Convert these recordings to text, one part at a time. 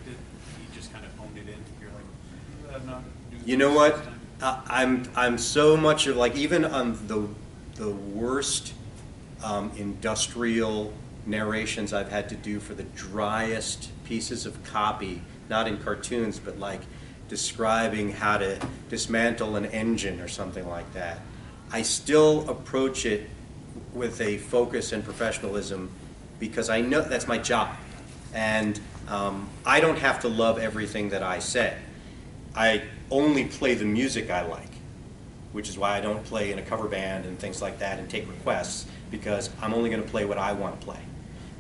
scripted? You just kind of honed it in. You're like, I'm not doing You know this what? this time." I'm so much of like, even on the worst industrial narrations I've had to do for the driest pieces of copy, not in cartoons, but like describing how to dismantle an engine or something like that, I still approach it with a focus and professionalism because I know that's my job. And I don't have to love everything that I say. I only play the music I like, which is why I don't play in a cover band and things like that and take requests, because I'm only going to play what I want to play.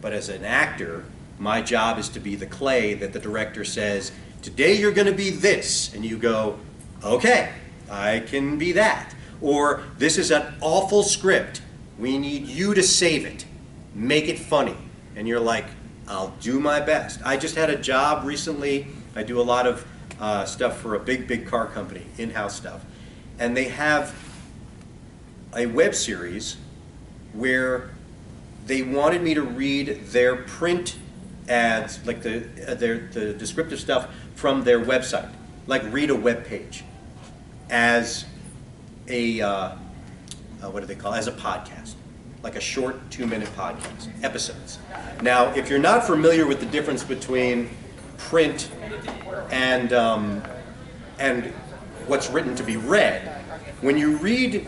But as an actor, my job is to be the clay that the director says, today you're going to be this, and you go, okay, I can be that. Or this is an awful script, we need you to save it, make it funny. And you're like, I'll do my best. I just had a job recently, I do a lot of stuff for a big car company, in-house stuff. And they have a web series where they wanted me to read their print ads, like the descriptive stuff from their website, like read a web page as a, what do they call it, as a podcast, like a short 2-minute podcast, episodes. Now, if you're not familiar with the difference between print and what's written to be read, when you read,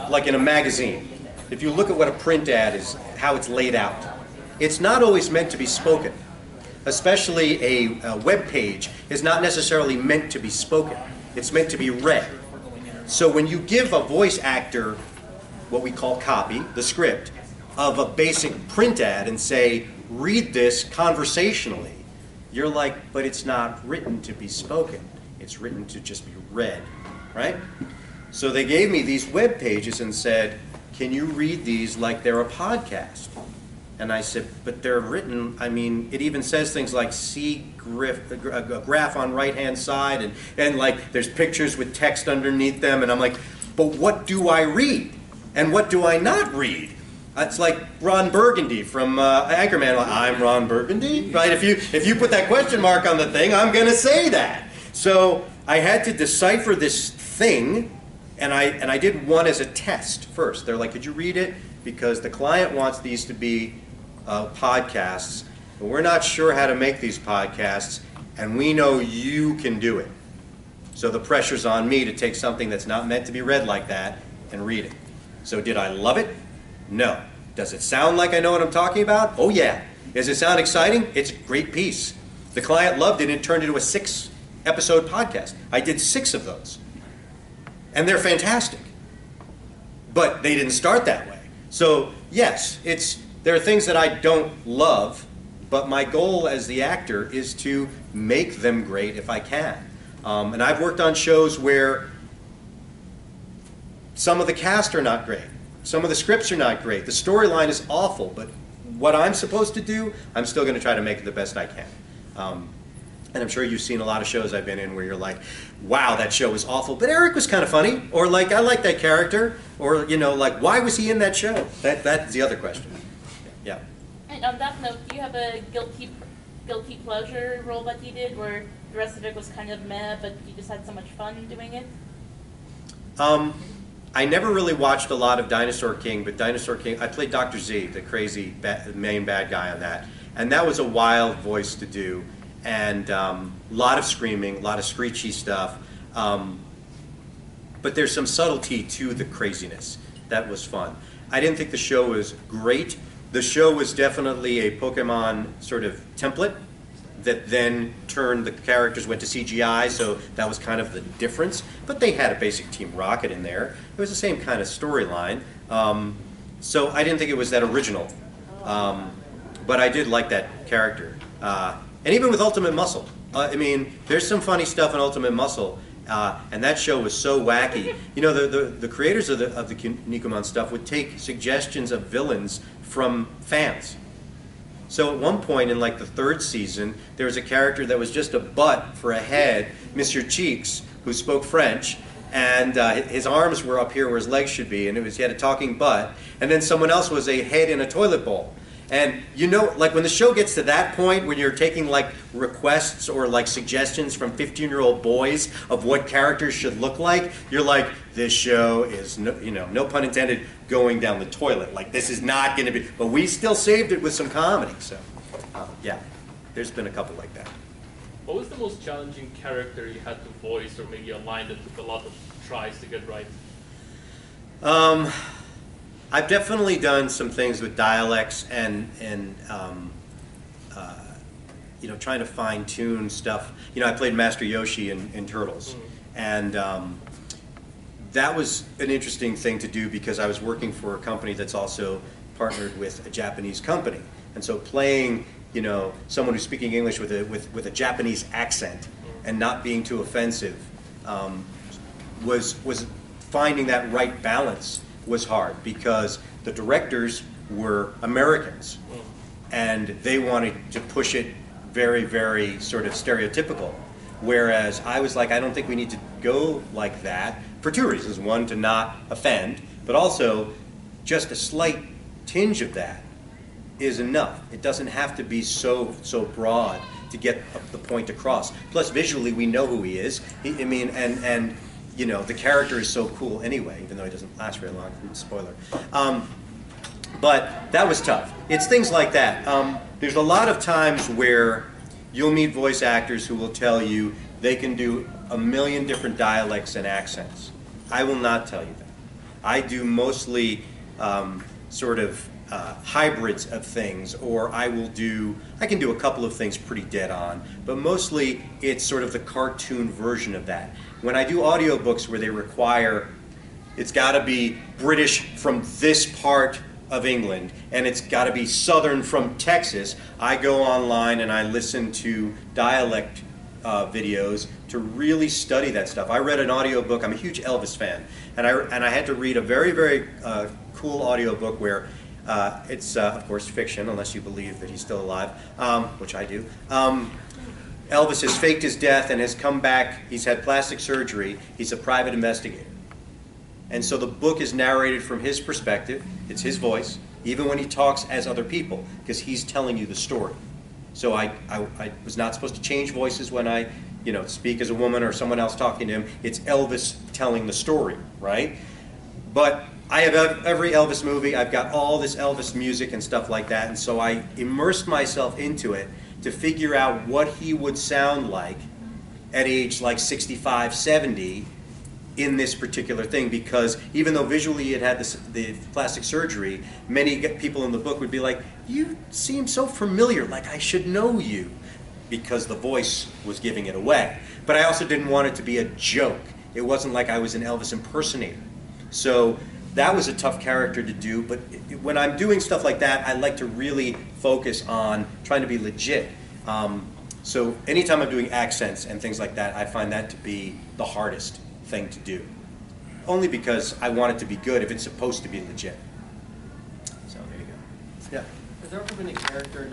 like in a magazine, if you look at what a print ad is, how it's laid out, it's not always meant to be spoken. Especially a web page is not necessarily meant to be spoken. It's meant to be read. So when you give a voice actor what we call copy, the script, of a basic print ad and say, read this conversationally, you're like, but it's not written to be spoken. It's written to just be read, right? So they gave me these web pages and said, can you read these like they're a podcast? And I said, but they're written, I mean, it even says things like see a graph on right-hand side, and like there's pictures with text underneath them, and I'm like, but what do I read? And what do I not read? It's like Ron Burgundy from Anchorman. Like, I'm Ron Burgundy, right? If you put that question mark on the thing, I'm going to say that. So I had to decipher this thing, and I did one as a test first. They're like, could you read it? Because the client wants these to be podcasts, but we're not sure how to make these podcasts, and we know you can do it. So the pressure's on me to take something that's not meant to be read like that and read it. So did I love it? No. Does it sound like I know what I'm talking about? Oh yeah. Does it sound exciting? It's a great piece. The client loved it and it turned into a 6-episode podcast. I did 6 of those. And they're fantastic. But they didn't start that way. So yes, there are things that I don't love, but my goal as the actor is to make them great if I can. And I've worked on shows where some of the cast are not great. Some of the scripts are not great. The storyline is awful, but what I'm supposed to do, I'm still going to try to make it the best I can. And I'm sure you've seen a lot of shows I've been in where you're like, wow, that show was awful, but Eric was kind of funny. Or like, I like that character. Or, you know, like, why was he in that show? That's the other question. Yeah. And on that note, do you have a guilty pleasure role that you did where the rest of it was kind of meh, but you just had so much fun doing it? I never really watched a lot of Dinosaur King, but Dinosaur King, I played Dr. Z, the crazy main bad guy on that. And that was a wild voice to do. And a lot of screaming, a lot of screechy stuff. But there's some subtlety to the craziness. That was fun. I didn't think the show was great. The show was definitely a Pokemon sort of template that then turned, the characters went to CGI, so that was kind of the difference. But they had a basic Team Rocket in there. It was the same kind of storyline. So I didn't think it was that original. But I did like that character. And even with Ultimate Muscle. I mean, there's some funny stuff in Ultimate Muscle. And that show was so wacky. You know, the creators of the Kinnikuman stuff would take suggestions of villains from fans. So at one point in like the 3rd season, there was a character that was just a butt for a head, Monsieur Cheeks, who spoke French, and his arms were up here where his legs should be, and he had a talking butt, and then someone else was a head in a toilet bowl. And you know, like when the show gets to that point, when you're taking like requests or like suggestions from 15-year-old boys of what characters should look like, you're like, this show is, no, you know, no pun intended, going down the toilet. Like this is not going to be, but we still saved it with some comedy. So, yeah, there's been a couple like that. What was the most challenging character you had to voice, or maybe a line that took a lot of tries to get right? I've definitely done some things with dialects and you know, trying to fine tune stuff. You know, I played Master Yoshi in Turtles, and that was an interesting thing to do because I was working for a company that's also partnered with a Japanese company, and so playing, you know, someone who's speaking English with a Japanese accent and not being too offensive was finding that right balance was hard because the directors were Americans and they wanted to push it very, very sort of stereotypical. Whereas I was like, I don't think we need to go like that for two reasons. One, to not offend, but also just a slight tinge of that is enough. It doesn't have to be so broad to get the point across. Plus, visually, we know who he is. I mean, and you know, the character is so cool anyway, even though he doesn't last very long. Spoiler. But that was tough. It's things like that. There's a lot of times where you'll meet voice actors who will tell you they can do a million different dialects and accents. I will not tell you that. I do mostly sort of hybrids of things, or I can do a couple of things pretty dead on, but mostly it's sort of the cartoon version of that. When I do audiobooks where they require, it's got to be British from this part of England, and it's got to be Southern from Texas, I go online and I listen to dialect videos to really study that stuff. I read an audiobook, I'm a huge Elvis fan, and I had to read a very, very cool audiobook where it's, of course, fiction, unless you believe that he's still alive, which I do. Elvis has faked his death and has come back. He's had plastic surgery. He's a private investigator. And so the book is narrated from his perspective. It's his voice, even when he talks as other people, because he's telling you the story. So I was not supposed to change voices when I, you know, speak as a woman or someone else talking to him. It's Elvis telling the story, right? But I have every Elvis movie. I've got all this Elvis music and stuff like that. And so I immersed myself into it to figure out what he would sound like at age like 65, 70 in this particular thing, because even though visually he had had the plastic surgery, many people in the book would be like, you seem so familiar, like I should know you, because the voice was giving it away. But I also didn't want it to be a joke. It wasn't like I was an Elvis impersonator. So that was a tough character to do, but when I'm doing stuff like that, I like to really focus on trying to be legit. So anytime I'm doing accents and things like that, I find that to be the hardest thing to do. Only because I want it to be good if it's supposed to be legit. So there you go. Yeah. Has there ever been a character